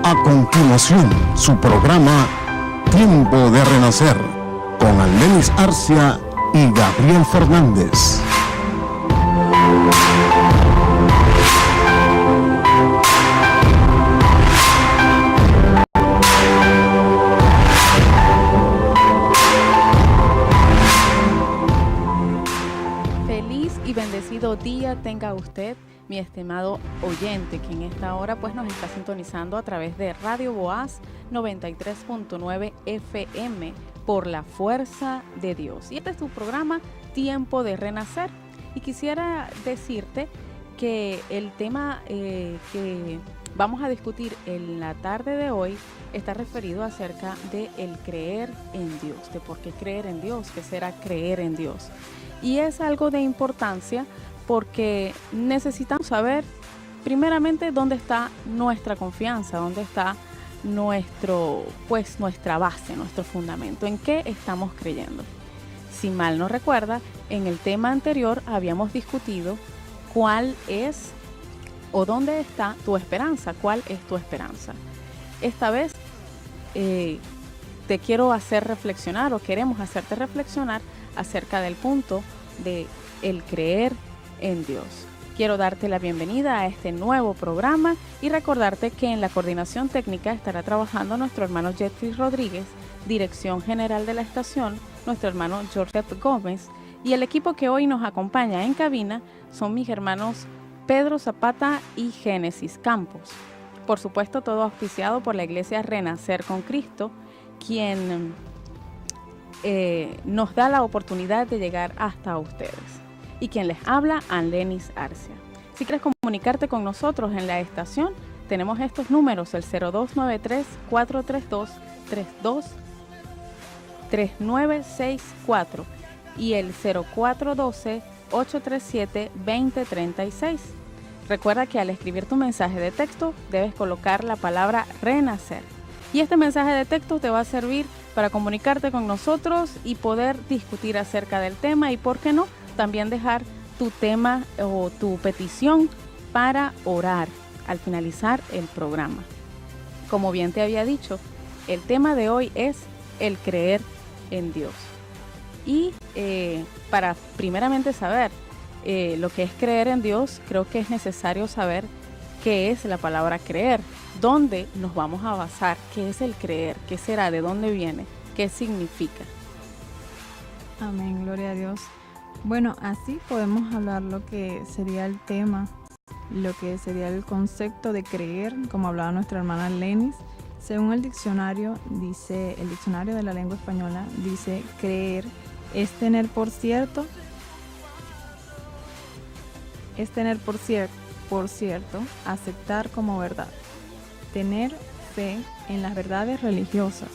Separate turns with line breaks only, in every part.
A continuación, su programa Tiempo de Renacer, con Aldenis Arcia y Gabriel Fernández.
Feliz y bendecido día tenga usted, mi estimado oyente, que en esta hora pues nos está sintonizando a través de Radio Boaz 93.9 FM por la fuerza de Dios. Y este es tu programa Tiempo de Renacer. Y quisiera decirte que el tema que vamos a discutir en la tarde de hoy está referido acerca de el creer en Dios, de por qué creer en Dios, qué será creer en Dios. Y es algo de importancia porque necesitamos saber primeramente dónde está nuestra confianza, dónde está nuestra base, nuestro fundamento, en qué estamos creyendo. Si mal no recuerda, en el tema anterior habíamos discutido cuál es o dónde está tu esperanza, cuál es tu esperanza. Esta vez te quiero hacer reflexionar o queremos hacerte reflexionar acerca del punto de el creer en Dios. Quiero darte la bienvenida a este nuevo programa y recordarte que en la coordinación técnica estará trabajando nuestro hermano Jeffrey Rodríguez, dirección general de la estación, nuestro hermano Joseph Gómez, y el equipo que hoy nos acompaña en cabina son mis hermanos Pedro Zapata y Génesis Campos. Por supuesto, todo auspiciado por la Iglesia Renacer con Cristo, quien nos da la oportunidad de llegar hasta ustedes. Y quien les habla, Aldenis Arcia. Si quieres comunicarte con nosotros en la estación, tenemos estos números, el 0293-432-3964 y el 0412-837-2036. Recuerda que al escribir tu mensaje de texto, debes colocar la palabra Renacer. Y este mensaje de texto te va a servir para comunicarte con nosotros y poder discutir acerca del tema y, ¿por qué no?, también dejar tu tema o tu petición para orar al finalizar el programa. Como bien te había dicho, el tema de hoy es el creer en Dios. Y para primeramente saber lo que es creer en Dios, creo que es necesario saber qué es la palabra creer, dónde nos vamos a basar, qué es el creer, qué será, de dónde viene, qué significa.
Amén, gloria a Dios. Bueno, así podemos hablar lo que sería el tema, lo que sería el concepto de creer, como hablaba nuestra hermana Lenis. Según el diccionario, dice, el diccionario de la lengua española, dice: creer es tener por cierto, aceptar como verdad, tener fe en las verdades religiosas,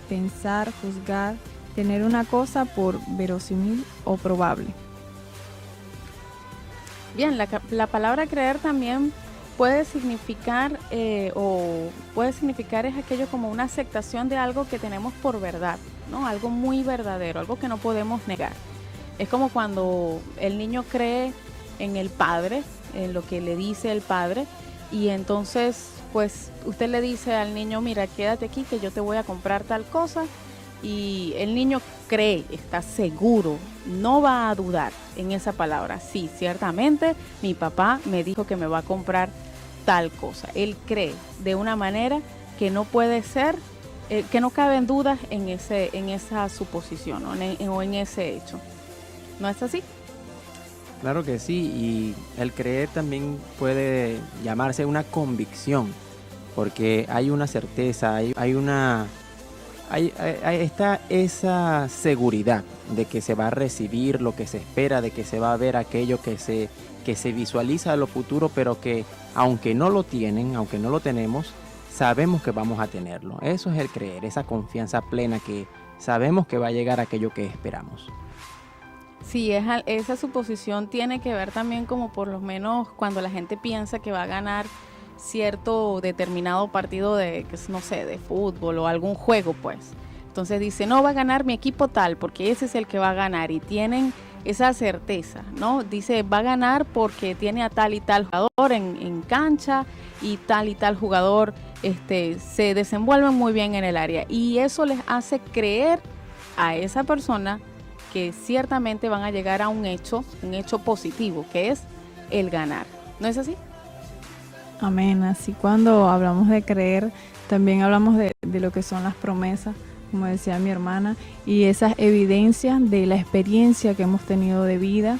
pensar, juzgar, tener una cosa por verosímil o probable.
Bien, la palabra creer también puede significar es aquello como una aceptación de algo que tenemos por verdad, ¿no? Algo muy verdadero, algo que no podemos negar. Es como cuando el niño cree en el padre, en lo que le dice el padre, y entonces pues usted le dice al niño: mira, quédate aquí que yo te voy a comprar tal cosa. Y el niño cree, está seguro, no va a dudar en esa palabra. Sí, ciertamente mi papá me dijo que me va a comprar tal cosa. Él cree de una manera que no puede ser, que no caben dudas en esa suposición, ¿no? o en ese hecho. ¿No es así?
Claro que sí, y el creer también puede llamarse una convicción, porque hay una certeza, está esa seguridad de que se va a recibir lo que se espera, de que se va a ver aquello que se visualiza a lo futuro, pero que aunque no lo tenemos, sabemos que vamos a tenerlo. Eso es el creer, esa confianza plena que sabemos que va a llegar aquello que esperamos.
Sí, esa suposición tiene que ver también como por lo menos cuando la gente piensa que va a ganar cierto determinado partido de fútbol o algún juego, pues. Entonces dice, no, va a ganar mi equipo tal, porque ese es el que va a ganar, y tienen esa certeza, ¿no? Dice, va a ganar porque tiene a tal y tal jugador en cancha y tal jugador se desenvuelven muy bien en el área, y eso les hace creer a esa persona que ciertamente van a llegar a un hecho positivo, que es el ganar. ¿No es así?
Amén. Así cuando hablamos de creer, también hablamos de lo que son las promesas, como decía mi hermana, y esas evidencias de la experiencia que hemos tenido de vida,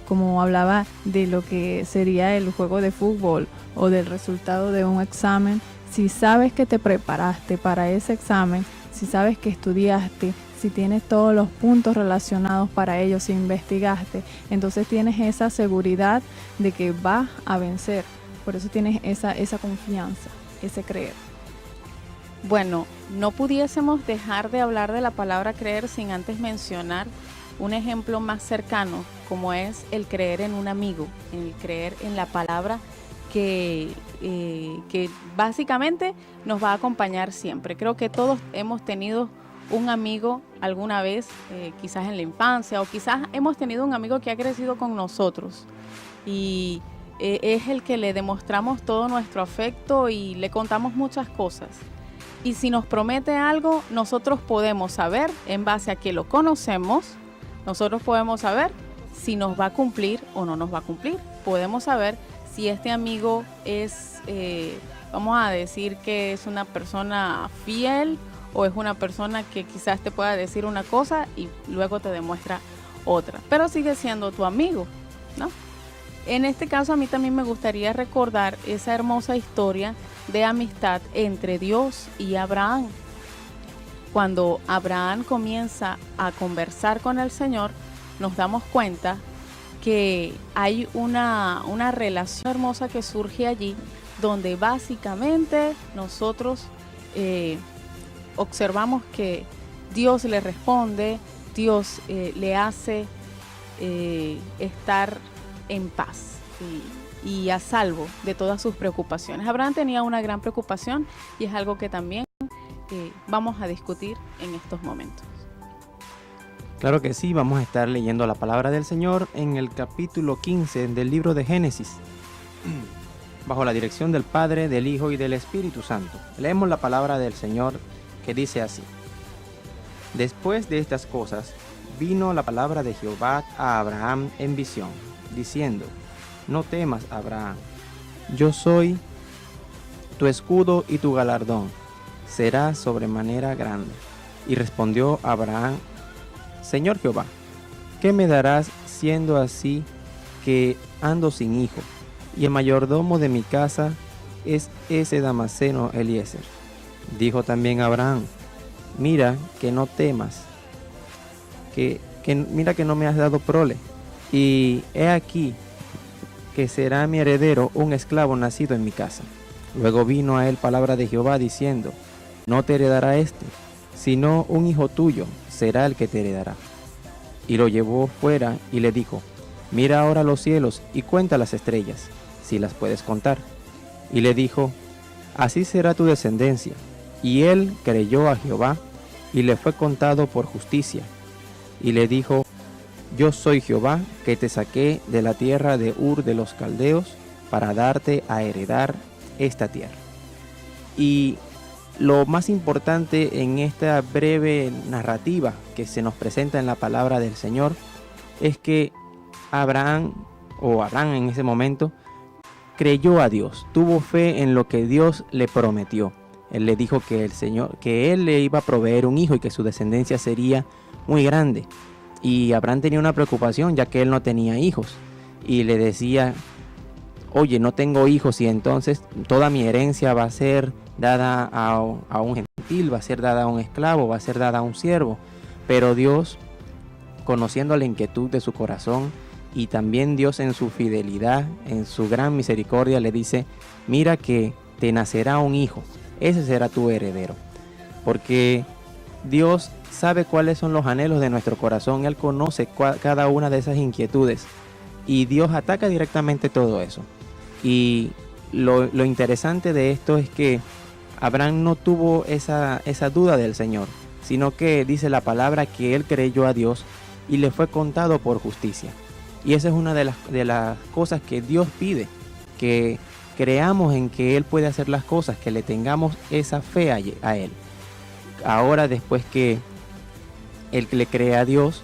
como hablaba de lo que sería el juego de fútbol o del resultado de un examen. Si sabes que te preparaste para ese examen, si sabes que estudiaste, si tienes todos los puntos relacionados para ello, si investigaste, entonces tienes esa seguridad de que vas a vencer. Por eso tienes esa confianza, ese creer.
Bueno, no pudiésemos dejar de hablar de la palabra creer sin antes mencionar un ejemplo más cercano, como es el creer en un amigo, el creer en la palabra que básicamente nos va a acompañar siempre. Creo que todos hemos tenido un amigo alguna vez, quizás en la infancia, o quizás hemos tenido un amigo que ha crecido con nosotros y es el que le demostramos todo nuestro afecto y le contamos muchas cosas. Y si nos promete algo, nosotros podemos saber, en base a que lo conocemos, nosotros podemos saber si nos va a cumplir o no nos va a cumplir. Podemos saber si este amigo es, vamos a decir que es una persona fiel, o es una persona que quizás te pueda decir una cosa y luego te demuestra otra, pero sigue siendo tu amigo, ¿no? En este caso a mí también me gustaría recordar esa hermosa historia de amistad entre Dios y Abraham. Cuando Abraham comienza a conversar con el Señor, nos damos cuenta que hay una relación hermosa que surge allí, donde básicamente nosotros observamos que Dios le responde, Dios le hace estar en paz y a salvo de todas sus preocupaciones. Abraham tenía una gran preocupación y es algo que también vamos a discutir en estos momentos.
Claro que sí, vamos a estar leyendo la palabra del Señor en el capítulo 15 del libro de Génesis, bajo la dirección del Padre, del Hijo y del Espíritu Santo. Leemos la palabra del Señor, que dice así: Después de estas cosas, vino la palabra de Jehová a Abraham en visión, diciendo: No temas, Abraham, yo soy tu escudo y tu galardón será sobremanera grande. Y respondió Abraham: Señor Jehová, ¿qué me darás siendo así que ando sin hijo? Y el mayordomo de mi casa es ese Damaseno Eliezer. Dijo también Abraham: Mira que no temas, mira que no me has dado prole, y he aquí que será mi heredero un esclavo nacido en mi casa. Luego vino a él palabra de Jehová diciendo: No te heredará este, sino un hijo tuyo será el que te heredará. Y lo llevó fuera y le dijo: Mira ahora los cielos y cuenta las estrellas, si las puedes contar. Y le dijo: Así será tu descendencia. Y él creyó a Jehová, y le fue contado por justicia. Y le dijo: Yo soy Jehová, que te saqué de la tierra de Ur de los Caldeos, para darte a heredar esta tierra. Y lo más importante en esta breve narrativa que se nos presenta en la palabra del Señor es que Abraham en ese momento creyó a Dios, tuvo fe en lo que Dios le prometió. Él le dijo que él le iba a proveer un hijo y que su descendencia sería muy grande. Y Abraham tenía una preocupación, ya que él no tenía hijos, y le decía: Oye, no tengo hijos, y entonces toda mi herencia va a ser dada a un gentil, va a ser dada a un esclavo, va a ser dada a un siervo. Pero Dios, conociendo la inquietud de su corazón, y también Dios en su fidelidad, en su gran misericordia, le dice: Mira que te nacerá un hijo, ese será tu heredero. Porque Dios sabe cuáles son los anhelos de nuestro corazón, Él conoce cada una de esas inquietudes, y Dios ataca directamente todo eso. Y lo interesante de esto es que Abraham no tuvo esa duda del Señor, sino que dice la palabra que él creyó a Dios y le fue contado por justicia. Y esa es una de las cosas que Dios pide, que creamos en que Él puede hacer las cosas, que le tengamos esa fe a Él. Ahora, después que Él le cree a Dios,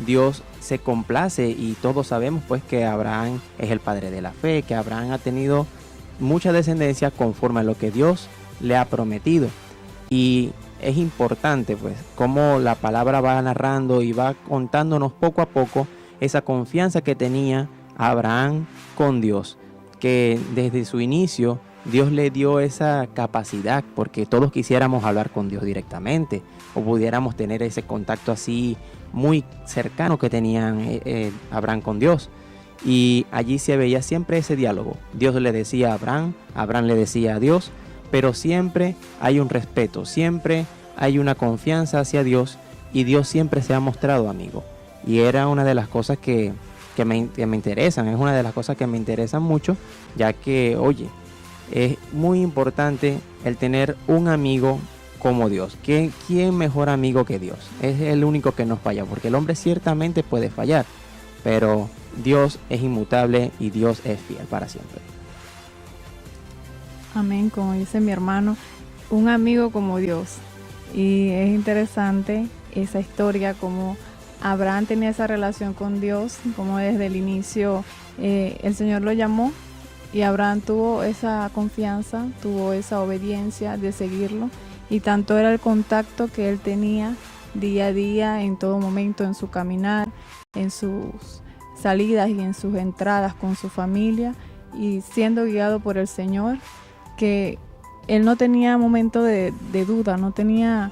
Dios se complace, y todos sabemos pues que Abraham es el padre de la fe, que Abraham ha tenido mucha descendencia conforme a lo que Dios le ha prometido. Y es importante pues cómo la palabra va narrando y va contándonos poco a poco esa confianza que tenía Abraham con Dios, que desde su inicio Dios le dio esa capacidad, porque todos quisiéramos hablar con Dios directamente, o pudiéramos tener ese contacto así muy cercano que tenían Abraham con Dios. Y allí se veía siempre ese diálogo. Dios le decía a Abraham, Abraham le decía a Dios, pero siempre hay un respeto, siempre hay una confianza hacia Dios, y Dios siempre se ha mostrado amigo. Y era una de las cosas que me interesan, es una de las cosas que me interesan mucho, ya que, oye, es muy importante el tener un amigo como Dios. ¿Quién mejor amigo que Dios? Es el único que no falla, porque el hombre ciertamente puede fallar, pero Dios es inmutable y Dios es fiel para siempre.
Amén, como dice mi hermano, un amigo como Dios. Y es interesante esa historia, como Abraham tenía esa relación con Dios, como desde el inicio el Señor lo llamó, y Abraham tuvo esa confianza, tuvo esa obediencia de seguirlo, y tanto era el contacto que él tenía día a día, en todo momento, en su caminar, en sus salidas y en sus entradas con su familia, y siendo guiado por el Señor, que él no tenía momento de duda, no tenía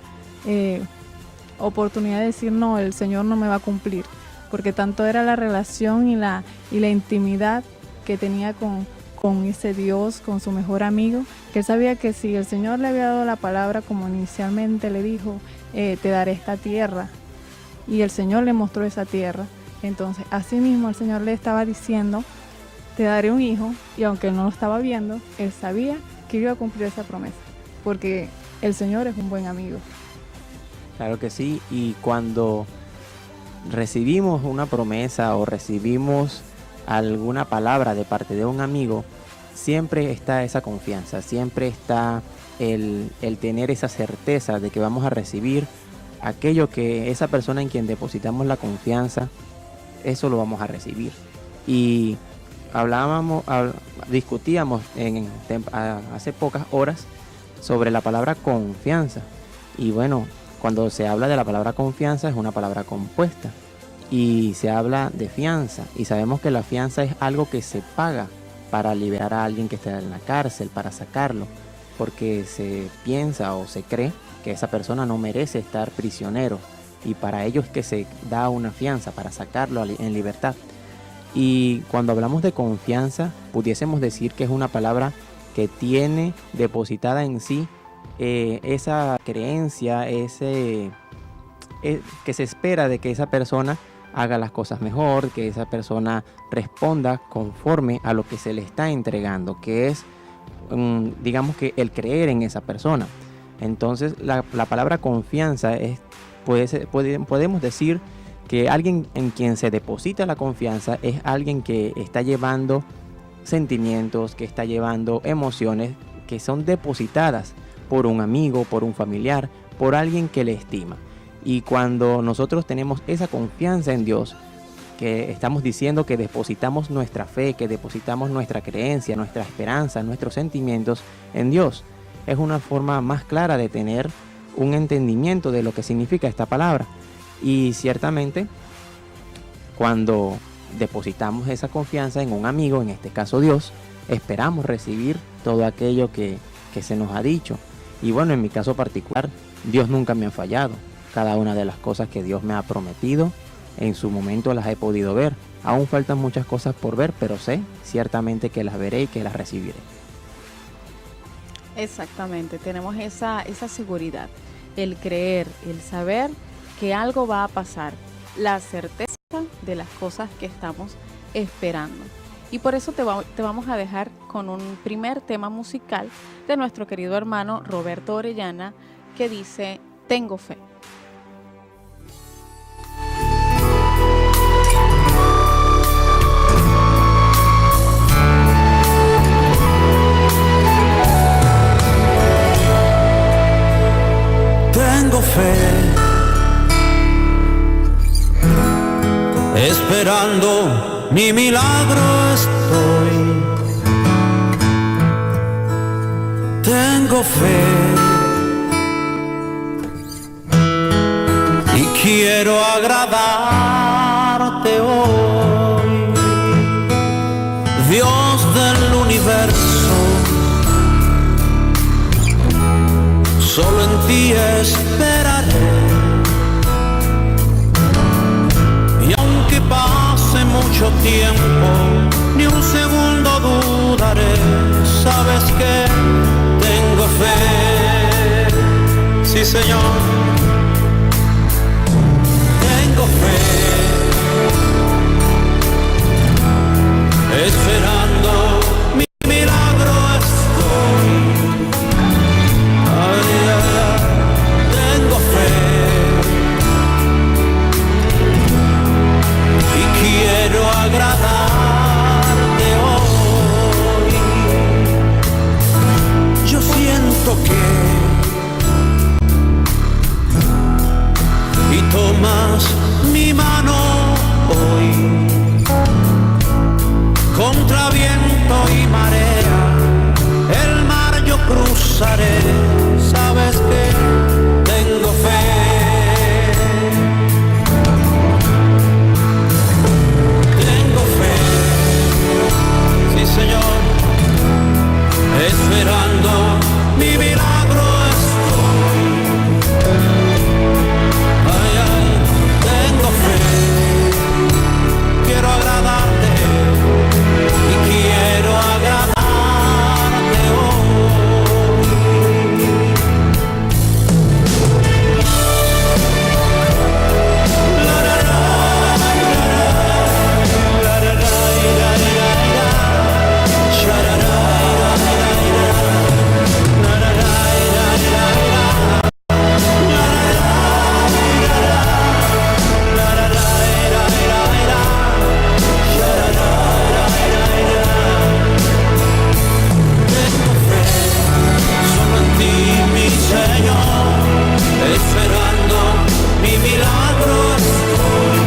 oportunidad de decir no, el Señor no me va a cumplir, porque tanto era la relación y la intimidad que tenía con ese Dios, con su mejor amigo, que él sabía que si el Señor le había dado la palabra, como inicialmente le dijo, te daré esta tierra, y el Señor le mostró esa tierra, entonces así mismo el Señor le estaba diciendo, te daré un hijo, y aunque él no lo estaba viendo, él sabía que iba a cumplir esa promesa, porque el Señor es un buen amigo.
Claro que sí, y cuando recibimos una promesa o recibimos alguna palabra de parte de un amigo, siempre está esa confianza, siempre está el tener esa certeza de que vamos a recibir aquello que esa persona en quien depositamos la confianza, eso lo vamos a recibir. Y discutíamos hace pocas horas sobre la palabra confianza, y bueno, cuando se habla de la palabra confianza es una palabra compuesta, y se habla de fianza, y sabemos que la fianza es algo que se paga para liberar a alguien que está en la cárcel, para sacarlo, porque se piensa o se cree que esa persona no merece estar prisionero, y para ello es que se da una fianza para sacarlo en libertad. Y cuando hablamos de confianza, pudiésemos decir que es una palabra que tiene depositada en sí esa creencia, que se espera de que esa persona haga las cosas mejor, que esa persona responda conforme a lo que se le está entregando, que es, digamos que el creer en esa persona. Entonces la palabra confianza podemos decir que alguien en quien se deposita la confianza es alguien que está llevando sentimientos, que está llevando emociones que son depositadas por un amigo, por un familiar, por alguien que le estima. Y cuando nosotros tenemos esa confianza en Dios, que estamos diciendo que depositamos nuestra fe, que depositamos nuestra creencia, nuestra esperanza, nuestros sentimientos en Dios, es una forma más clara de tener un entendimiento de lo que significa esta palabra. Y ciertamente, cuando depositamos esa confianza en un amigo, en este caso Dios, esperamos recibir todo aquello que se nos ha dicho. Y bueno, en mi caso particular, Dios nunca me ha fallado. Cada una de las cosas que Dios me ha prometido, en su momento las he podido ver. Aún faltan muchas cosas por ver, pero sé ciertamente que las veré y que las recibiré.
Exactamente, tenemos esa seguridad, el creer, el saber que algo va a pasar, la certeza de las cosas que estamos esperando. Y por eso te vamos a dejar con un primer tema musical de nuestro querido hermano Roberto Orellana, que dice, Tengo fe.
esperando mi milagro estoy. Tengo fe y quiero agradarte hoy, Dios del universo. Solo en ti esperaré. Y aunque pase mucho tiempo, ni un segundo dudaré. Sabes que tengo fe, sí Señor. Tengo fe, esperando mi milagro estoy. Ay, ay, ay. Tengo fe y quiero agradarte hoy. Yo siento que y tomas mi mano hoy, contra viento y marea, el mar yo cruzaré. Sabes que tengo fe, tengo fe, sí Señor, esperando mi milagro estoy. Ay, ay, tengo fe, quiero agradarte y quiero agradarte hoy. La, la, la, la, la, la, la, sha, la, la, solo en ti, mi Señor, esperando mi milagro estoy.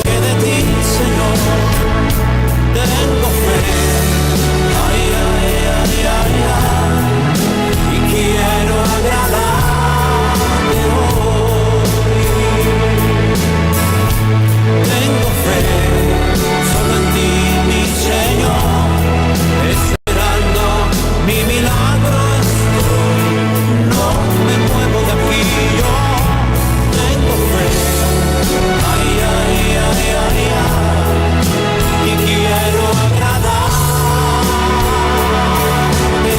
Que de ti, Señor, tengo fe. Ay, ay, ay, ay, ay, y quiero agradarte hoy. Tengo fe, solo en ti, mi Señor, esperando mi milagro estoy. No me muevo de aquí, yo tengo fe. Ay, ay, ay, ay, ay, y quiero agradarte hoy.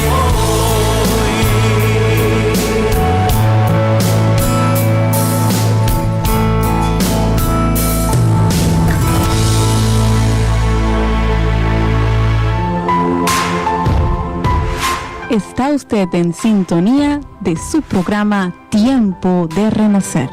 Está usted en sintonía de su programa Tiempo de Renacer.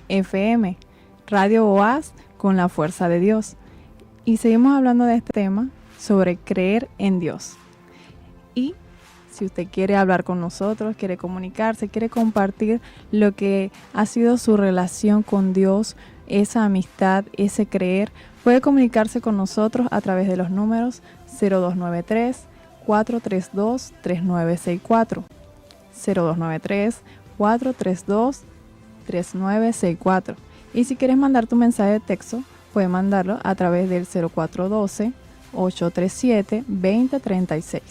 FM, Radio Oaz con la fuerza de Dios. Y seguimos hablando de este tema sobre creer en Dios. Y si usted quiere hablar con nosotros, quiere comunicarse, quiere compartir lo que ha sido su relación con Dios, esa amistad, ese creer, puede comunicarse con nosotros a través de los números 0293-432-3964, 0293-432-3964. Y si quieres mandar tu mensaje de texto, puedes mandarlo a través del 0412-837-2036.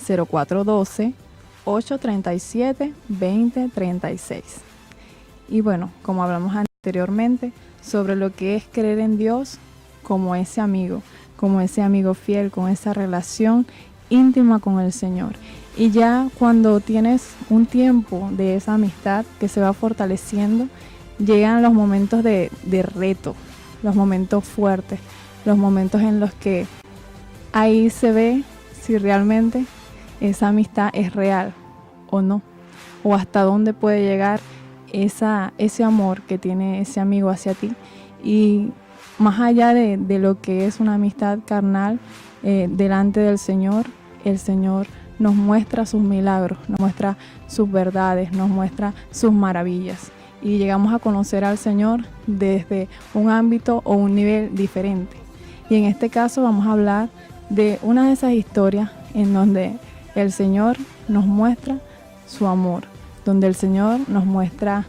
0412-837-2036. Y bueno, como hablamos anteriormente, sobre lo que es creer en Dios como ese amigo fiel, con esa relación íntima con el Señor. Y ya cuando tienes un tiempo de esa amistad que se va fortaleciendo, llegan los momentos de reto, los momentos fuertes, los momentos en los que ahí se ve si realmente esa amistad es real o no, o hasta dónde puede llegar ese amor que tiene ese amigo hacia ti. Y más allá de lo que es una amistad carnal, delante del Señor, el Señor nos muestra sus milagros, nos muestra sus verdades, nos muestra sus maravillas. Y llegamos a conocer al Señor desde un ámbito o un nivel diferente. Y en este caso vamos a hablar de una de esas historias en donde el Señor nos muestra su amor, donde el Señor nos muestra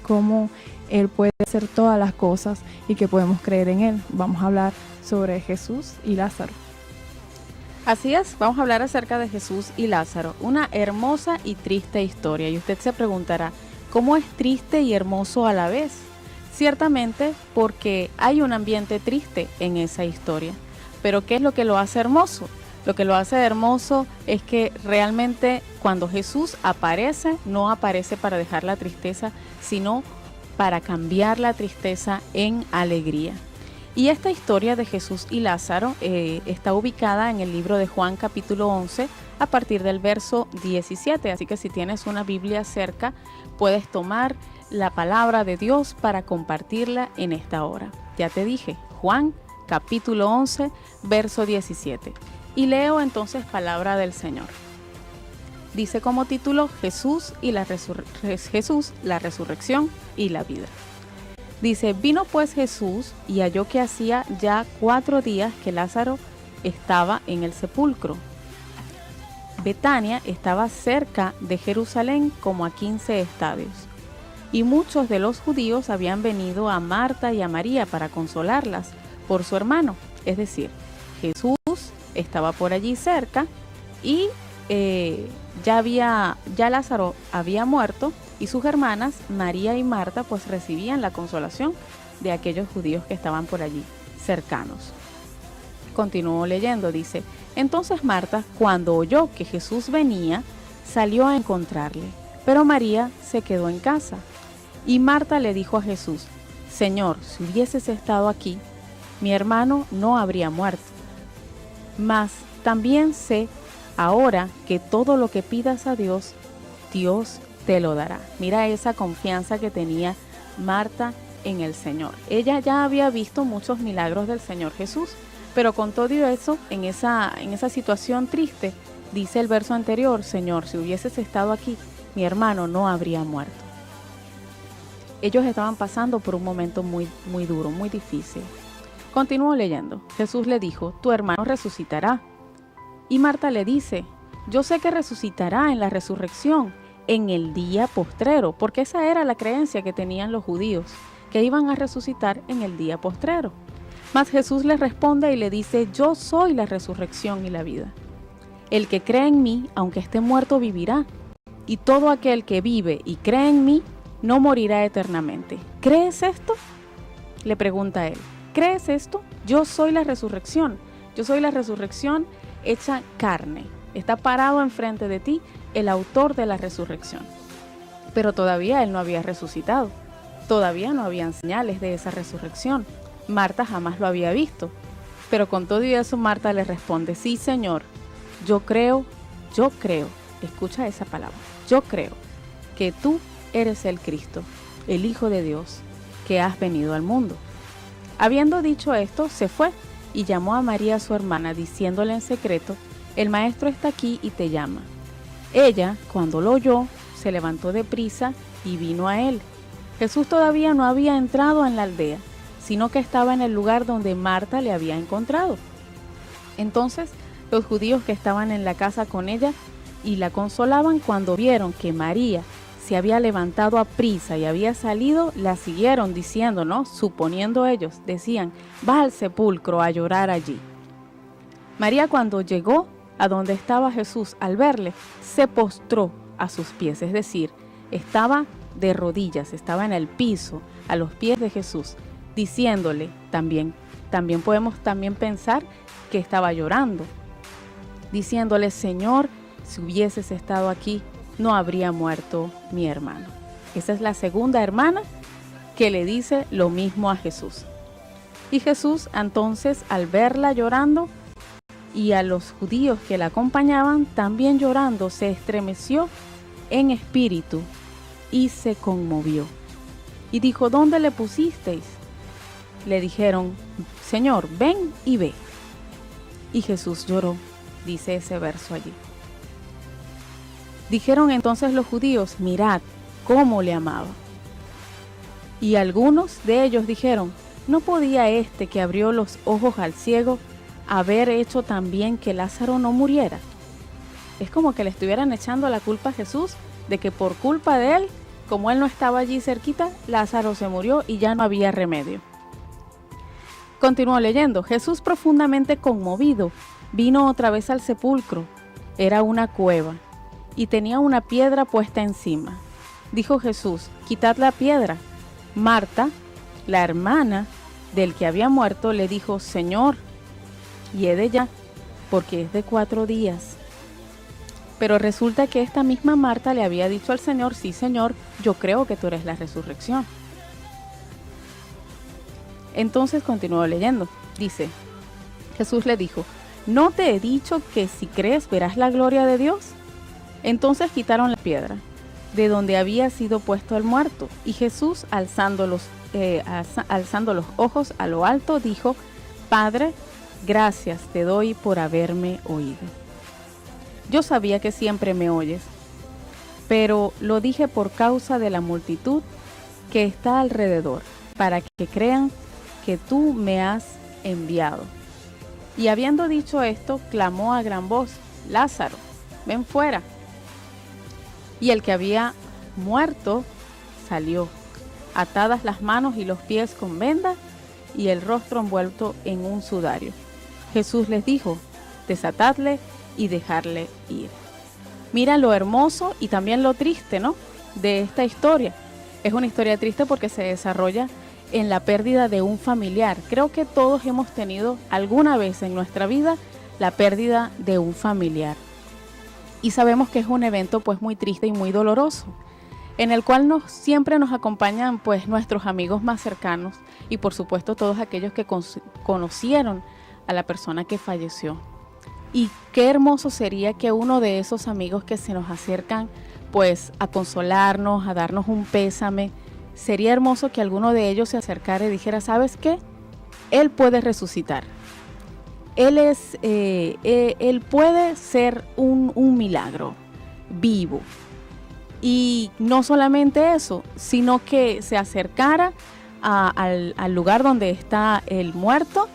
cómo Él puede hacer todas las cosas y que podemos creer en Él. Vamos a hablar sobre Jesús y Lázaro.
Así es, vamos a hablar acerca de Jesús y Lázaro, una hermosa y triste historia. Y usted se preguntará, ¿cómo es triste y hermoso a la vez? Ciertamente porque hay un ambiente triste en esa historia. Pero ¿qué es lo que lo hace hermoso? Lo que lo hace hermoso es que realmente cuando Jesús aparece, no aparece para dejar la tristeza, sino para cambiar la tristeza en alegría. Y esta historia de Jesús y Lázaro está ubicada en el libro de Juan capítulo 11 a partir del verso 17. Así que si tienes una Biblia cerca, puedes tomar la palabra de Dios para compartirla en esta hora. Ya te dije, Juan capítulo 11, verso 17. Y leo entonces palabra del Señor. Dice como título Jesús, la resurrección y la vida. Dice, vino pues Jesús y halló que hacía ya 4 días que Lázaro estaba en el sepulcro. Betania estaba cerca de Jerusalén como a 15 estadios. Y muchos de los judíos habían venido a Marta y a María para consolarlas por su hermano. Es decir, Jesús estaba por allí cerca y ya Lázaro había muerto. Y sus hermanas, María y Marta, pues recibían la consolación de aquellos judíos que estaban por allí cercanos. Continuó leyendo, dice, entonces Marta, cuando oyó que Jesús venía, salió a encontrarle, pero María se quedó en casa. Y Marta le dijo a Jesús, Señor, si hubieses estado aquí, mi hermano no habría muerto. Mas también sé ahora que todo lo que pidas a Dios, Dios te lo dará. Mira esa confianza que tenía Marta en el Señor. Ella ya había visto muchos milagros del Señor Jesús, pero con todo eso, en esa situación triste, dice el verso anterior, Señor, si hubieses estado aquí, mi hermano no habría muerto. Ellos estaban pasando por un momento muy, muy duro, muy difícil. Continúo leyendo. Jesús le dijo, tu hermano resucitará. Y Marta le dice, yo sé que resucitará en la resurrección, en el día postrero, porque esa era la creencia que tenían los judíos, que iban a resucitar en el día postrero. Mas Jesús les responde y le dice, yo soy la resurrección y la vida. El que cree en mí, aunque esté muerto, vivirá. Y todo aquel que vive y cree en mí, no morirá eternamente. ¿Crees esto? Le pregunta él. ¿Crees esto? Yo soy la resurrección. Yo soy la resurrección hecha carne. Está parado enfrente de ti el autor de la resurrección. Pero todavía él no había resucitado. Todavía no habían señales de esa resurrección. Marta jamás lo había visto. Pero con todo y eso Marta le responde, sí, Señor, yo creo, escucha esa palabra, yo creo que tú eres el Cristo, el Hijo de Dios, que has venido al mundo. Habiendo dicho esto, se fue y llamó a María su hermana, diciéndole en secreto, el maestro está aquí y te llama. Ella, cuando lo oyó, se levantó deprisa y vino a él. Jesús todavía no había entrado en la aldea, sino que estaba en el lugar donde Marta le había encontrado. Entonces, los judíos que estaban en la casa con ella y la consolaban, cuando vieron que María se había levantado a prisa y había salido, la siguieron diciendo, ¿no? Suponiendo ellos, decían, va al sepulcro a llorar allí. María, cuando llegó a donde estaba Jesús, al verle, se postró a sus pies, es decir, estaba de rodillas, estaba en el piso, a los pies de Jesús, diciéndole, también podemos pensar que estaba llorando, diciéndole, Señor, si hubieses estado aquí, no habría muerto mi hermano. Esa es la segunda hermana que le dice lo mismo a Jesús. Y Jesús, entonces, al verla llorando, y a los judíos que la acompañaban también llorando, se estremeció en espíritu y se conmovió. Y dijo, ¿dónde le pusisteis? Le dijeron, Señor, ven y ve. Y Jesús lloró, dice ese verso allí. Dijeron entonces los judíos, mirad cómo le amaba. Y algunos de ellos dijeron, ¿no podía este que abrió los ojos al ciego haber hecho también que Lázaro no muriera? Es como que le estuvieran echando la culpa a Jesús de que por culpa de él, como él no estaba allí cerquita, Lázaro se murió y ya no había remedio. Continuó leyendo. Jesús, profundamente conmovido, vino otra vez al sepulcro. Era una cueva y tenía una piedra puesta encima. Dijo Jesús, quitad la piedra. Marta, la hermana del que había muerto, le dijo, Señor, hiede ya, porque es de 4 días. Pero resulta que esta misma Marta le había dicho al Señor, sí, Señor, yo creo que tú eres la resurrección. Entonces continuó leyendo. Dice, Jesús le dijo, ¿no te he dicho que si crees verás la gloria de Dios? Entonces quitaron la piedra de donde había sido puesto el muerto. Y Jesús, alzando los ojos a lo alto, dijo, Padre, gracias te doy por haberme oído. Yo sabía que siempre me oyes, pero lo dije por causa de la multitud que está alrededor, para que crean que tú me has enviado. Y habiendo dicho esto, clamó a gran voz, Lázaro, ven fuera. Y el que había muerto salió, atadas las manos y los pies con vendas y el rostro envuelto en un sudario. Jesús les dijo, desatadle y dejarle ir. Mira lo hermoso y también lo triste, ¿no?, de esta historia. Es una historia triste porque se desarrolla en la pérdida de un familiar. Creo que todos hemos tenido alguna vez en nuestra vida la pérdida de un familiar. Y sabemos que es un evento pues muy triste y muy doloroso, en el cual siempre nos acompañan pues nuestros amigos más cercanos y por supuesto todos aquellos que conocieron a la persona que falleció. Y qué hermoso sería que uno de esos amigos que se nos acercan pues a consolarnos, a darnos un pésame, sería hermoso que alguno de ellos se acercara y dijera, ¿sabes qué? Él puede resucitar. Él puede ser un milagro vivo. Y no solamente eso, sino que se acercara al lugar donde está el muerto,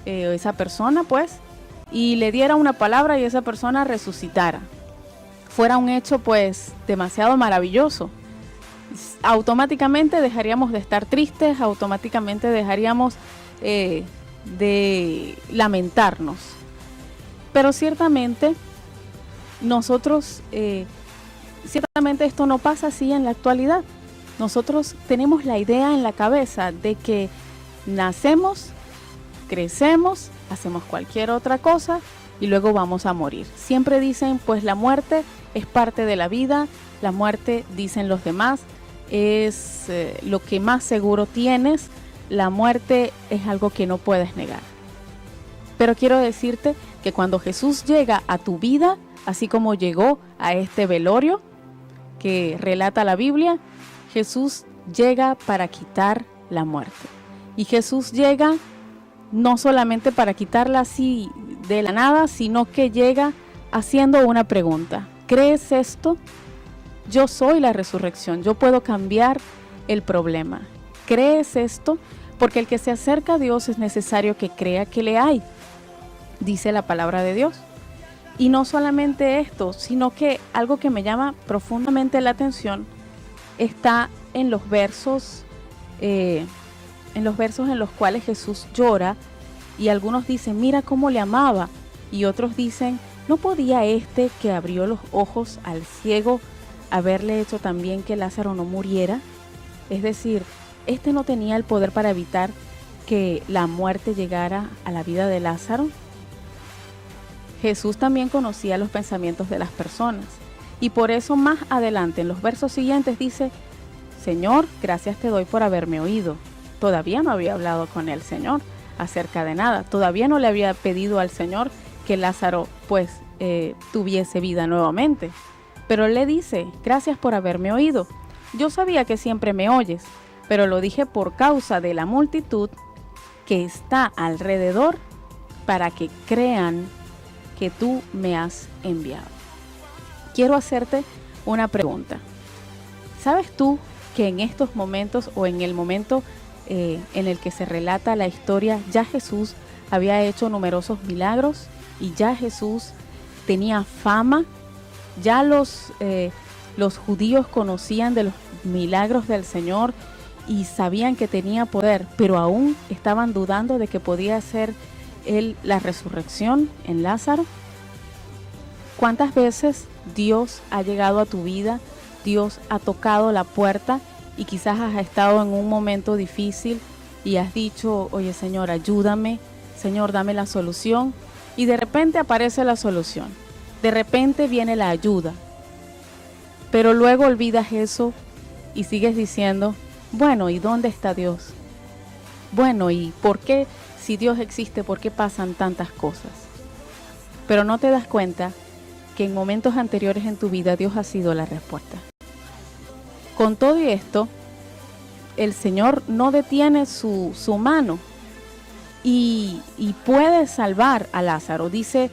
esa persona pues, y le diera una palabra y esa persona resucitara. Fuera un hecho pues demasiado maravilloso. Automáticamente dejaríamos de estar tristes, automáticamente dejaríamos de lamentarnos. Pero ciertamente ciertamente esto no pasa así en la actualidad. Nosotros tenemos la idea en la cabeza de que nacemos, crecemos, hacemos cualquier otra cosa y luego vamos a morir. Siempre dicen, pues la muerte es parte de la vida, la muerte, dicen los demás, es lo que más seguro tienes, la muerte es algo que no puedes negar. Pero quiero decirte que cuando Jesús llega a tu vida, así como llegó a este velorio que relata la Biblia, Jesús llega para quitar la muerte. Y Jesús llega no solamente para quitarla así de la nada, sino que llega haciendo una pregunta. ¿Crees esto? Yo soy la resurrección, yo puedo cambiar el problema. ¿Crees esto? Porque el que se acerca a Dios es necesario que crea que le hay, dice la palabra de Dios. Y no solamente esto, sino que algo que me llama profundamente la atención está en los versos en los cuales Jesús llora, y algunos dicen, mira cómo le amaba, y otros dicen, ¿no podía este que abrió los ojos al ciego haberle hecho también que Lázaro no muriera? Es decir, este no tenía el poder para evitar que la muerte llegara a la vida de Lázaro. Jesús también conocía los pensamientos de las personas, y por eso más adelante en los versos siguientes dice, Señor, gracias te doy por haberme oído. Todavía no había hablado con el Señor acerca de nada, todavía no le había pedido al Señor que Lázaro pues tuviese vida nuevamente, pero él le dice, gracias por haberme oído. yo sabía que siempre me oyes, pero lo dije por causa de la multitud que está alrededor para que crean que tú me has enviado. Quiero hacerte una pregunta. ¿Sabes tú que en estos momentos o en el momento en el que se relata la historia, ya Jesús había hecho numerosos milagros y ya Jesús tenía fama? Ya los judíos conocían de los milagros del Señor y sabían que tenía poder, pero aún estaban dudando de que podía ser Él la resurrección en Lázaro. ¿Cuántas veces Dios ha llegado a tu vida? Dios ha tocado la puerta y quizás has estado en un momento difícil y has dicho, oye Señor, ayúdame, Señor, dame la solución. Y de repente aparece la solución, de repente viene la ayuda. Pero luego olvidas eso y sigues diciendo, bueno, ¿y dónde está Dios? Bueno, ¿y por qué, si Dios existe, por qué pasan tantas cosas? Pero no te das cuenta que en momentos anteriores en tu vida Dios ha sido la respuesta. Con todo y esto, el Señor no detiene su mano y puede salvar a Lázaro. Dice,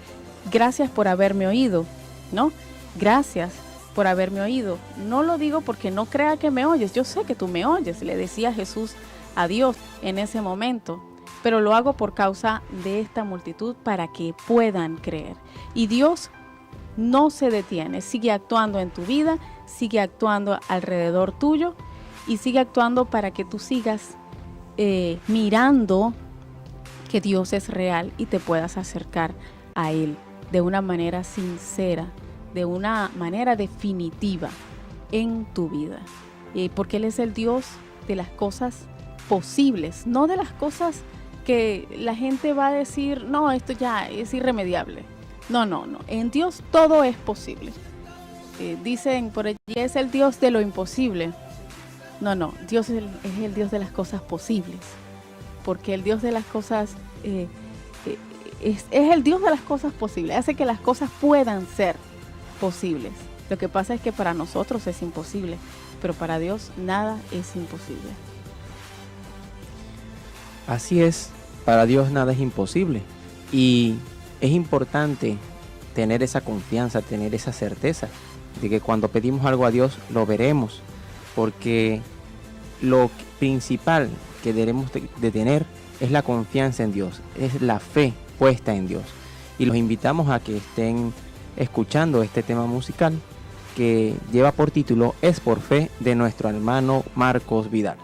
gracias por haberme oído, ¿no? Gracias por haberme oído. No lo digo porque no crea que me oyes. Yo sé que tú me oyes, le decía Jesús a Dios en ese momento. Pero lo hago por causa de esta multitud para que puedan creer. Y Dios no se detiene, sigue actuando en tu vida, sigue actuando alrededor tuyo y sigue actuando para que tú sigas mirando que Dios es real y te puedas acercar a Él de una manera sincera, de una manera definitiva en tu vida. Porque Él es el Dios de las cosas posibles, no de las cosas que la gente va a decir, no, esto ya es irremediable. No. En Dios todo es posible. Dicen por allí, es el Dios de lo imposible. No. Dios es el Dios de las cosas posibles. Porque el Dios de las cosas es el Dios de las cosas posibles. Hace que las cosas puedan ser posibles. Lo que pasa es que para nosotros es imposible, pero para Dios nada es imposible.
Así es, para Dios nada es imposible. Y es importante tener esa confianza, tener esa certeza de que cuando pedimos algo a Dios lo veremos, porque lo principal que debemos de tener es la confianza en Dios, es la fe puesta en Dios. Y los invitamos a que estén escuchando este tema musical que lleva por título Es por Fe, de nuestro hermano Marcos Vidal.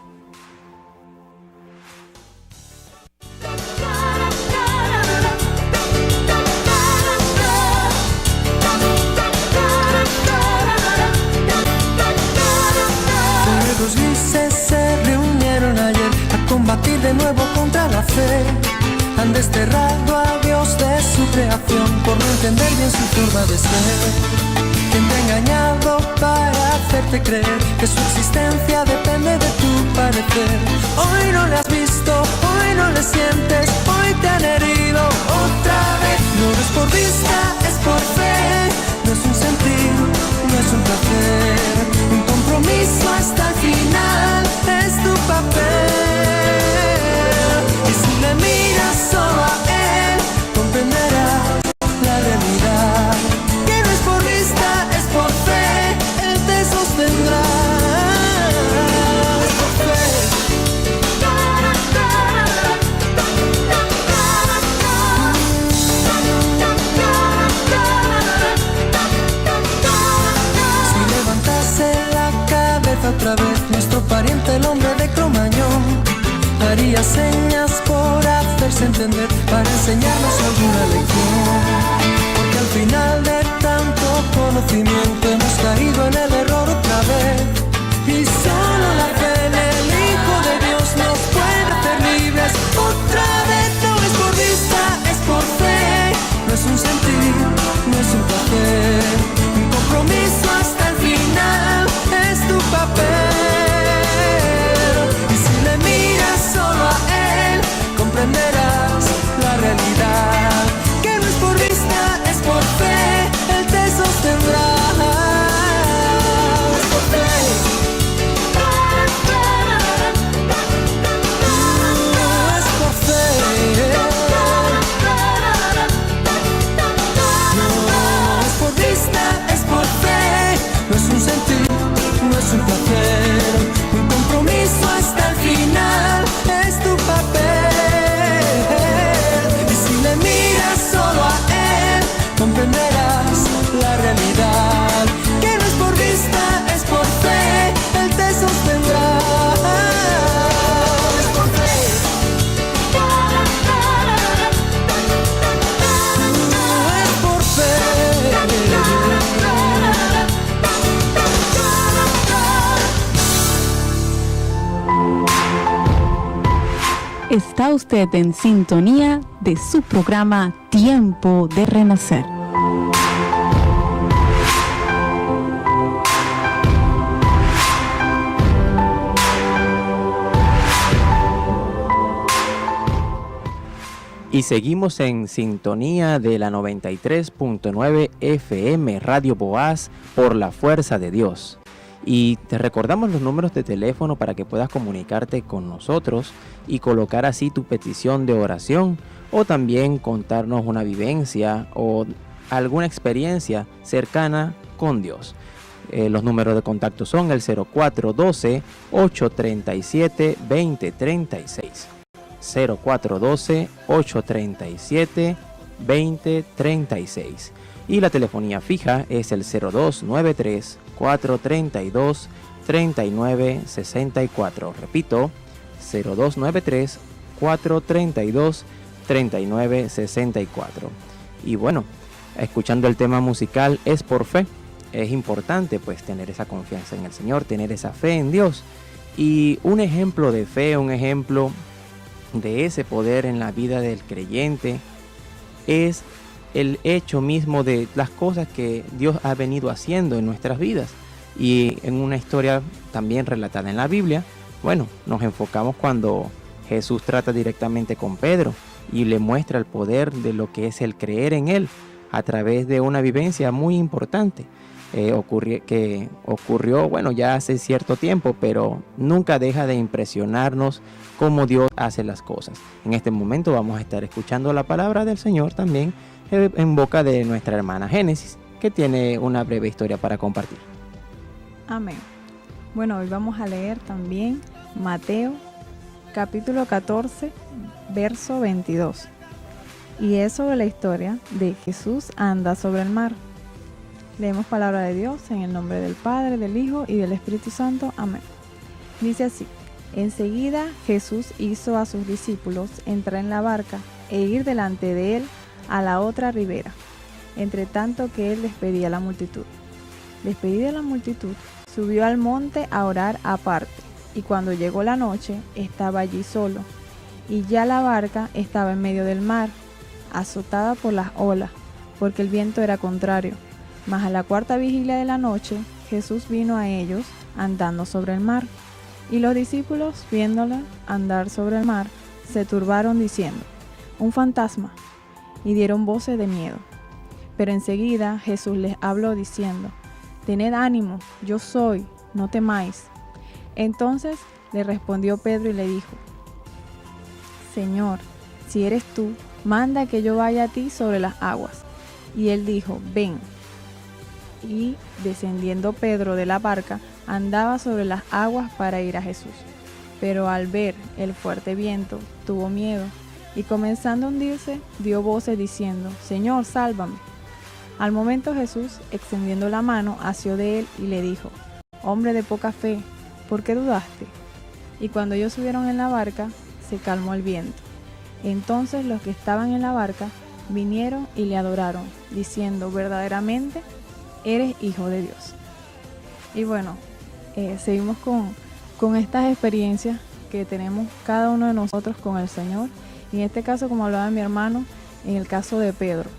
Los grises se reunieron ayer a combatir de nuevo contra la fe. Han desterrado a Dios de su creación por no entender bien su forma de ser. Quien te ha engañado para hacerte creer que su existencia depende de tu parecer. Hoy no le has visto, hoy no le sientes, hoy te han herido otra vez. No es por vista, es por fe. No es un sentir, no es un placer. Un compromiso hasta el final es tu papel. Y si le miras solo a Él, comprenderás la realidad. Que no es por vista, es por fe. Él te sostendrá. Es por fe. Si levantase la cabeza otra vez, nuestro pariente el hombre de Cromañón haría señas por hacerse entender, para enseñarnos alguna lección. Porque al final de tanto conocimiento hemos caído en el error otra vez. Y solo la fe en el Hijo de Dios nos puede hacer libres otra vez. No es por vista, es por fe. No es un sentir, no es un placer. Un compromiso hasta el final es tu papel. Solo a Él comprenderás la realidad. Que comprenderás la realidad, que no es por vista, es por fe, Él te sostendrá. Es por fe. Es por fe.
Está usted en sintonía de su programa Tiempo de Renacer.
Y seguimos en sintonía de la 93.9 FM Radio Boaz por la fuerza de Dios. Y te recordamos los números de teléfono para que puedas comunicarte con nosotros y colocar así tu petición de oración, o también contarnos una vivencia o alguna experiencia cercana con Dios. Los números de contacto son el 0412-837-2036. 0412-837-2036. Y la telefonía fija es el 0293-432-3964. Repito, 0293-432-3964. Y bueno, escuchando el tema musical Es por Fe, es importante pues tener esa confianza en el Señor, tener esa fe en Dios. Y un ejemplo de fe, un ejemplo de ese poder en la vida del creyente es el hecho mismo de las cosas que Dios ha venido haciendo en nuestras vidas. Y en una historia también relatada en la Biblia, bueno, nos enfocamos cuando Jesús trata directamente con Pedro y le muestra el poder de lo que es el creer en Él a través de una vivencia muy importante que ocurrió, bueno, ya hace cierto tiempo, pero nunca deja de impresionarnos cómo Dios hace las cosas. En este momento vamos a estar escuchando la palabra del Señor también en boca de nuestra hermana Génesis, que tiene una breve historia para compartir.
Amén. Bueno, hoy vamos a leer también Mateo capítulo 14, verso 22. Y es sobre la historia de Jesús anda sobre el mar. Leemos palabra de Dios en el nombre del Padre, del Hijo y del Espíritu Santo. Amén. Dice así: enseguida Jesús hizo a sus discípulos entrar en la barca e ir delante de él a la otra ribera, entre tanto que él despedía a la multitud. Despedida la multitud, subió al monte a orar aparte, y cuando llegó la noche, estaba allí solo, y ya la barca estaba en medio del mar, azotada por las olas, porque el viento era contrario. Mas a la cuarta vigilia de la noche, Jesús vino a ellos andando sobre el mar. Y los discípulos, viéndola andar sobre el mar, se turbaron diciendo: un fantasma, y dieron voces de miedo. Pero enseguida Jesús les habló diciendo: tened ánimo, yo soy, no temáis. Entonces le respondió Pedro y le dijo: Señor, si eres tú, manda que yo vaya a ti sobre las aguas. Y él dijo: ven. Y descendiendo Pedro de la barca, andaba sobre las aguas para ir a Jesús. Pero al ver el fuerte viento, tuvo miedo, y comenzando a hundirse, dio voces diciendo: Señor, sálvame. Al momento Jesús, extendiendo la mano, asió de él y le dijo: hombre de poca fe, ¿por qué dudaste? Y cuando ellos subieron en la barca, se calmó el viento. Entonces los que estaban en la barca vinieron y le adoraron, diciendo: verdaderamente eres Hijo de Dios. Y bueno, seguimos con estas experiencias que tenemos cada uno de nosotros con el Señor. Y en este caso, como hablaba mi hermano, en el caso de Pedro,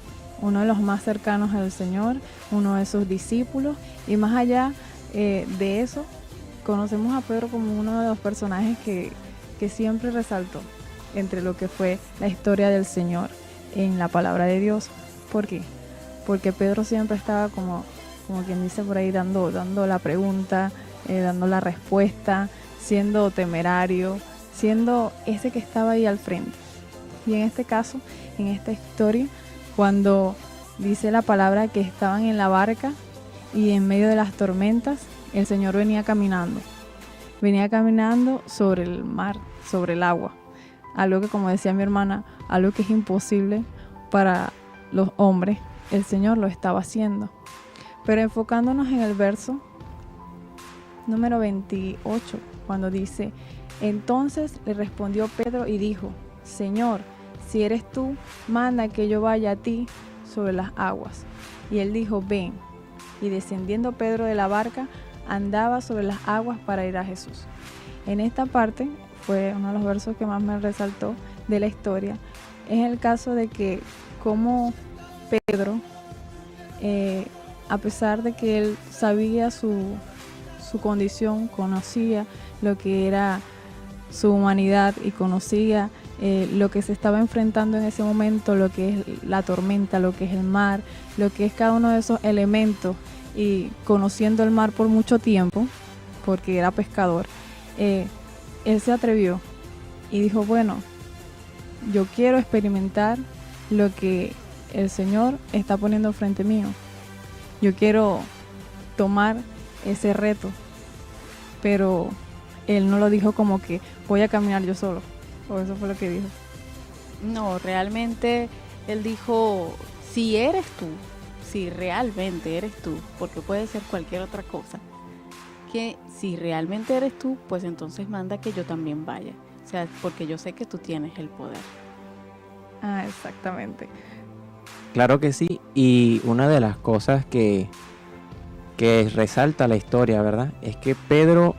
uno de los más cercanos al Señor, uno de sus discípulos. Y más allá de eso, conocemos a Pedro como uno de los personajes que siempre resaltó entre lo que fue la historia del Señor en la palabra de Dios. ¿Por qué? Porque Pedro siempre estaba como quien dice por ahí, dando la pregunta, dando la respuesta, siendo temerario, siendo ese que estaba ahí al frente. Y en este caso, en esta historia, cuando dice la palabra que estaban en la barca y en medio de las tormentas, el Señor venía caminando sobre el mar, sobre el agua. Algo que, como decía mi hermana, algo que es imposible para los hombres, el Señor lo estaba haciendo. Pero enfocándonos en el verso número 28, cuando dice: entonces le respondió Pedro y dijo: Señor, si eres tú, manda que yo vaya a ti sobre las aguas. Y él dijo: ven. Y descendiendo Pedro de la barca, andaba sobre las aguas para ir a Jesús. En esta parte fue uno de los versos que más me resaltó de la historia. Es el caso de que como Pedro, a pesar de que él sabía su condición, conocía lo que era su humanidad y conocía lo que se estaba enfrentando en ese momento, lo que es la tormenta, lo que es el mar, lo que es cada uno de esos elementos, y conociendo el mar por mucho tiempo, porque era pescador, él se atrevió y dijo: bueno, yo quiero experimentar lo que el Señor está poniendo frente mío. Yo quiero tomar ese reto. Pero él no lo dijo como que voy a caminar yo solo. O eso fue lo que dijo.
No, realmente él dijo: si eres tú, si realmente eres tú, porque puede ser cualquier otra cosa, que si realmente eres tú, pues entonces manda que yo también vaya. O sea, porque yo sé que tú tienes el poder.
Ah, exactamente.
Claro que sí, y una de las cosas que resalta la historia, ¿verdad?, es que Pedro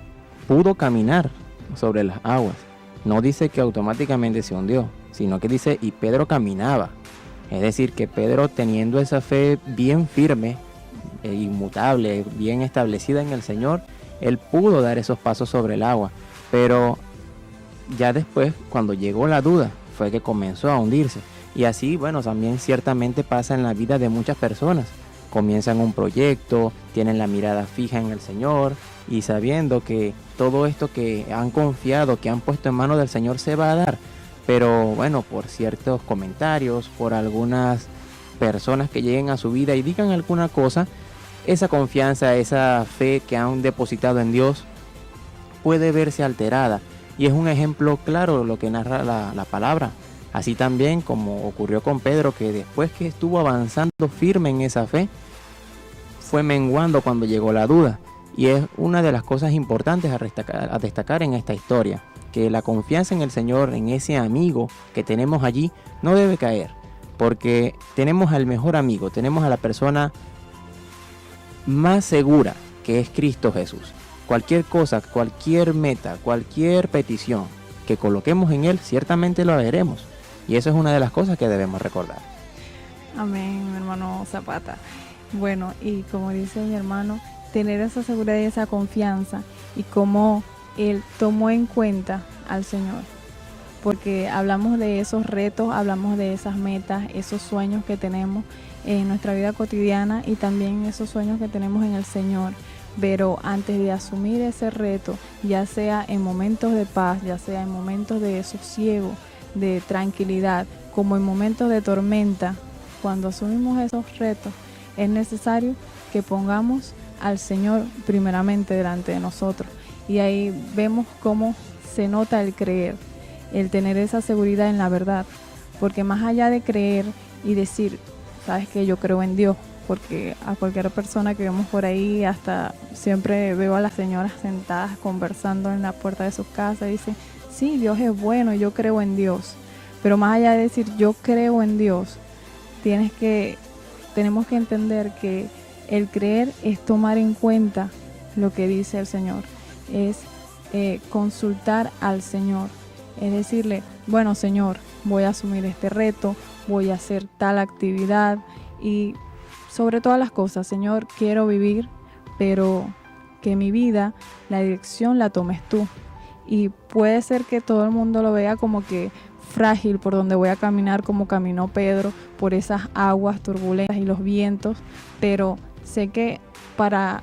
pudo caminar sobre las aguas. No dice que automáticamente se hundió, sino que dice: y Pedro caminaba. Es decir, que Pedro, teniendo esa fe bien firme, inmutable, bien establecida en el Señor, él pudo dar esos pasos sobre el agua. Pero ya después, cuando llegó la duda, fue que comenzó a hundirse. Y así, bueno, también ciertamente pasa en la vida de muchas personas. Comienzan un proyecto, tienen la mirada fija en el Señor y sabiendo que todo esto que han confiado, que han puesto en manos del Señor, se va a dar. Pero bueno, por ciertos comentarios, por algunas personas que lleguen a su vida y digan alguna cosa, esa confianza, esa fe que han depositado en Dios puede verse alterada. Y es un ejemplo claro lo que narra la palabra. Así también como ocurrió con Pedro, que después que estuvo avanzando firme en esa fe, fue menguando cuando llegó la duda. Y es una de las cosas importantes a destacar en esta historia, que la confianza en el Señor, en ese amigo que tenemos allí, no debe caer, porque tenemos al mejor amigo, tenemos a la persona más segura, que es Cristo Jesús. Cualquier cosa, cualquier meta, cualquier petición que coloquemos en Él, ciertamente lo veremos. Y eso es una de las cosas que debemos recordar.
Amén, mi hermano Zapata. Bueno, y como dice mi hermano, tener esa seguridad y esa confianza, y cómo él tomó en cuenta al Señor. Porque hablamos de esos retos, hablamos de esas metas, esos sueños que tenemos en nuestra vida cotidiana y también esos sueños que tenemos en el Señor. Pero antes de asumir ese reto, ya sea en momentos de paz, ya sea en momentos de sosiego, de tranquilidad, como en momentos de tormenta, cuando asumimos esos retos, es necesario que pongamos al Señor primeramente delante de nosotros. Y ahí vemos cómo se nota el creer, el tener esa seguridad en la verdad. Porque más allá de creer y decir, sabes que yo creo en Dios, porque a cualquier persona que vemos por ahí, hasta siempre veo a las señoras sentadas conversando en la puerta de sus casas y dicen: sí, Dios es bueno, yo creo en Dios. Pero más allá de decir yo creo en Dios, tenemos que entender que el creer es tomar en cuenta lo que dice el Señor, es consultar al Señor, es decirle: bueno, Señor, voy a asumir este reto, voy a hacer tal actividad, y sobre todas las cosas, Señor, quiero vivir, pero que mi vida, la dirección la tomes tú. Y puede ser que todo el mundo lo vea como que frágil por donde voy a caminar, como caminó Pedro, por esas aguas turbulentas y los vientos, pero sé que para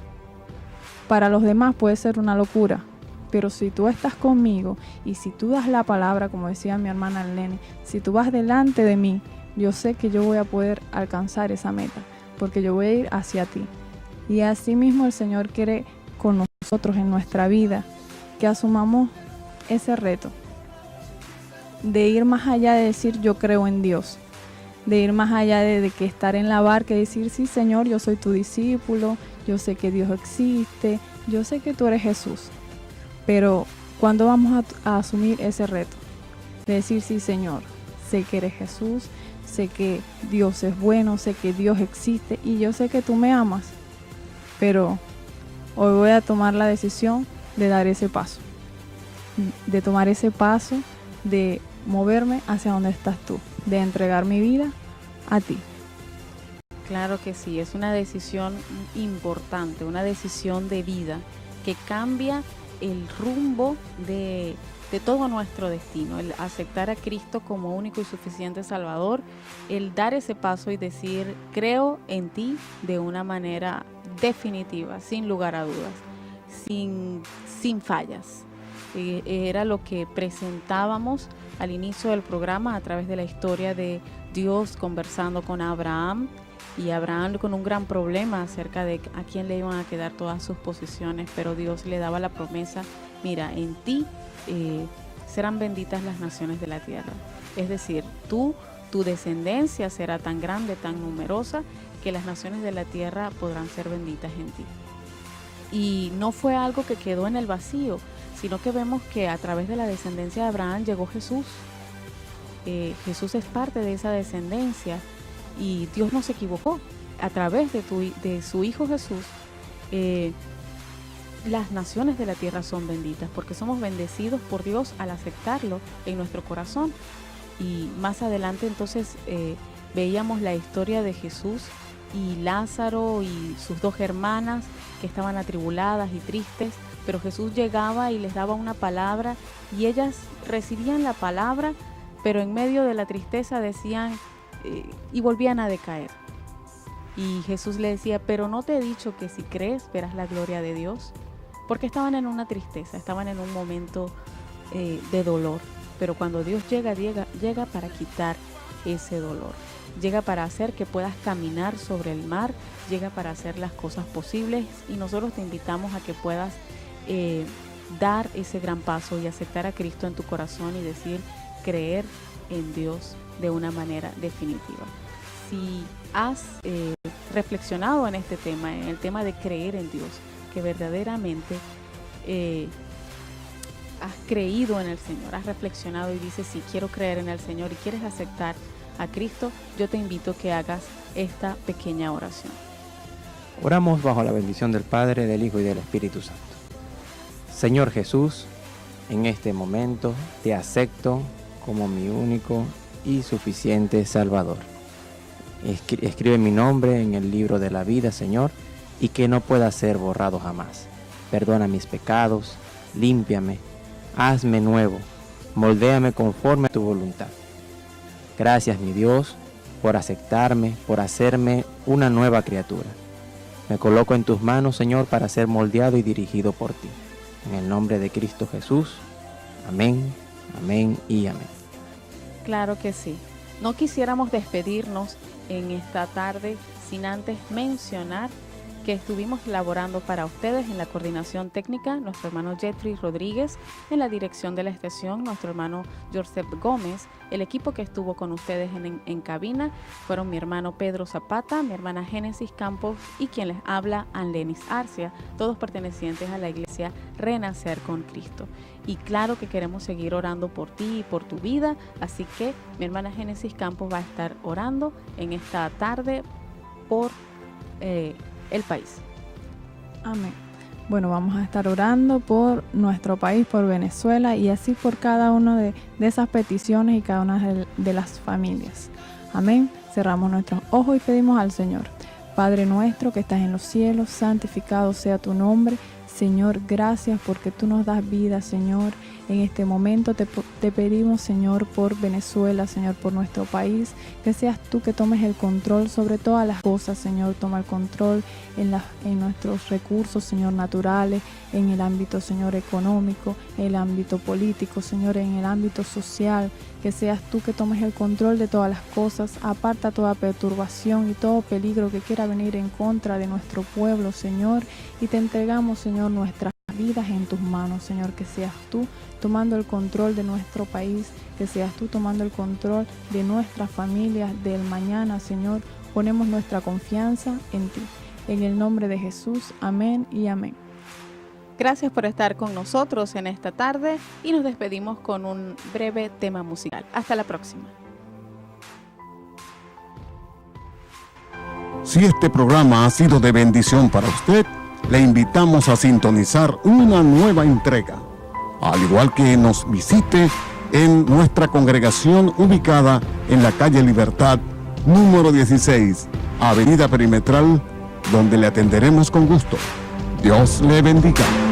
los demás puede ser una locura. Pero si tú estás conmigo y si tú das la palabra, como decía mi hermana Lenny, si tú vas delante de mí, yo sé que yo voy a poder alcanzar esa meta, porque yo voy a ir hacia ti. Y así mismo el Señor quiere con nosotros en nuestra vida, que asumamos ese reto de ir más allá de decir yo creo en Dios, de ir más allá de que estar en la barca y decir, sí Señor, yo soy tu discípulo, yo sé que Dios existe, yo sé que tú eres Jesús. Pero ¿cuándo vamos a asumir ese reto? De decir, sí Señor, sé que eres Jesús, sé que Dios es bueno, sé que Dios existe y yo sé que tú me amas. Pero hoy voy a tomar la decisión de dar ese paso, de tomar ese paso, de moverme hacia donde estás tú, de entregar mi vida a ti.
Claro que sí, es una decisión importante, una decisión de vida que cambia el rumbo de todo nuestro destino, el aceptar a Cristo como único y suficiente Salvador, el dar ese paso y decir, creo en ti de una manera definitiva, sin lugar a dudas, sin fallas. Era lo que presentábamos al inicio del programa a través de la historia de Dios conversando con Abraham, y Abraham con un gran problema acerca de a quién le iban a quedar todas sus posesiones, pero Dios le daba la promesa, mira, en ti serán benditas las naciones de la tierra. Es decir, tu descendencia será tan grande, tan numerosa, que las naciones de la tierra podrán ser benditas en ti. Y no fue algo que quedó en el vacío, sino que vemos que a través de la descendencia de Abraham llegó Jesús. Jesús es parte de esa descendencia y Dios no se equivocó. A través de su Hijo Jesús, las naciones de la tierra son benditas porque somos bendecidos por Dios al aceptarlo en nuestro corazón. Y más adelante entonces veíamos la historia de Jesús y Lázaro y sus dos hermanas que estaban atribuladas y tristes, pero Jesús llegaba y les daba una palabra y ellas recibían la palabra, pero en medio de la tristeza decían y volvían a decaer. Y Jesús le decía, pero no te he dicho que si crees verás la gloria de Dios, porque estaban en una tristeza, estaban en un momento de dolor, pero cuando Dios llega para quitar ese dolor, llega para hacer que puedas caminar sobre el mar, llega para hacer las cosas posibles, y nosotros te invitamos a que puedas dar ese gran paso y aceptar a Cristo en tu corazón y decir, creer en Dios de una manera definitiva. Si has reflexionado en este tema, en el tema de creer en Dios, que verdaderamente has creído en el Señor, has reflexionado y dices, sí, quiero creer en el Señor y quieres aceptar a Cristo, yo te invito a que hagas esta pequeña oración.
Oramos bajo la bendición del Padre, del Hijo y del Espíritu Santo. Señor Jesús, en este momento te acepto como mi único y suficiente Salvador. Escribe mi nombre en el libro de la vida, Señor, y que no pueda ser borrado jamás. Perdona mis pecados, límpiame, hazme nuevo, moldéame conforme a tu voluntad. Gracias, mi Dios, por aceptarme, por hacerme una nueva criatura. Me coloco en tus manos, Señor, para ser moldeado y dirigido por ti. En el nombre de Cristo Jesús. Amén, amén y amén.
Claro que sí. No quisiéramos despedirnos en esta tarde sin antes mencionar que estuvimos elaborando para ustedes en la coordinación técnica nuestro hermano Jeffrey Rodríguez, en la dirección de la estación nuestro hermano Joseph Gómez. El equipo que estuvo con ustedes en cabina fueron mi hermano Pedro Zapata, mi hermana Génesis Campos y quien les habla, Anlenis Arcia, todos pertenecientes a la iglesia Renacer con Cristo. Y claro que queremos seguir orando por ti y por tu vida, así que mi hermana Génesis Campos va a estar orando en esta tarde por el país.
Amén. Bueno, vamos a estar orando por nuestro país, por Venezuela y así por cada una de esas peticiones y cada una de las familias. Amén. Cerramos nuestros ojos y pedimos al Señor. Padre nuestro que estás en los cielos, santificado sea tu nombre. Señor, gracias porque tú nos das vida, Señor. En este momento te pedimos, Señor, por Venezuela, Señor, por nuestro país, que seas tú que tomes el control sobre todas las cosas, Señor. Toma el control en nuestros recursos, Señor, naturales, en el ámbito, Señor, económico, en el ámbito político, Señor, en el ámbito social. Que seas tú que tomes el control de todas las cosas. Aparta toda perturbación y todo peligro que quiera venir en contra de nuestro pueblo, Señor. Y te entregamos, Señor, nuestras vidas en tus manos, Señor, que seas tú tomando el control de nuestro país, que seas tú tomando el control de nuestras familias, del mañana, Señor. Ponemos nuestra confianza en ti. En el nombre de Jesús, amén y amén.
Gracias por estar con nosotros en esta tarde y nos despedimos con un breve tema musical. Hasta la próxima.
Si este programa ha sido de bendición para usted, le invitamos a sintonizar una nueva entrega. Al igual que nos visite en nuestra congregación ubicada en la calle Libertad, número 16, Avenida Perimetral, donde le atenderemos con gusto. Dios le bendiga.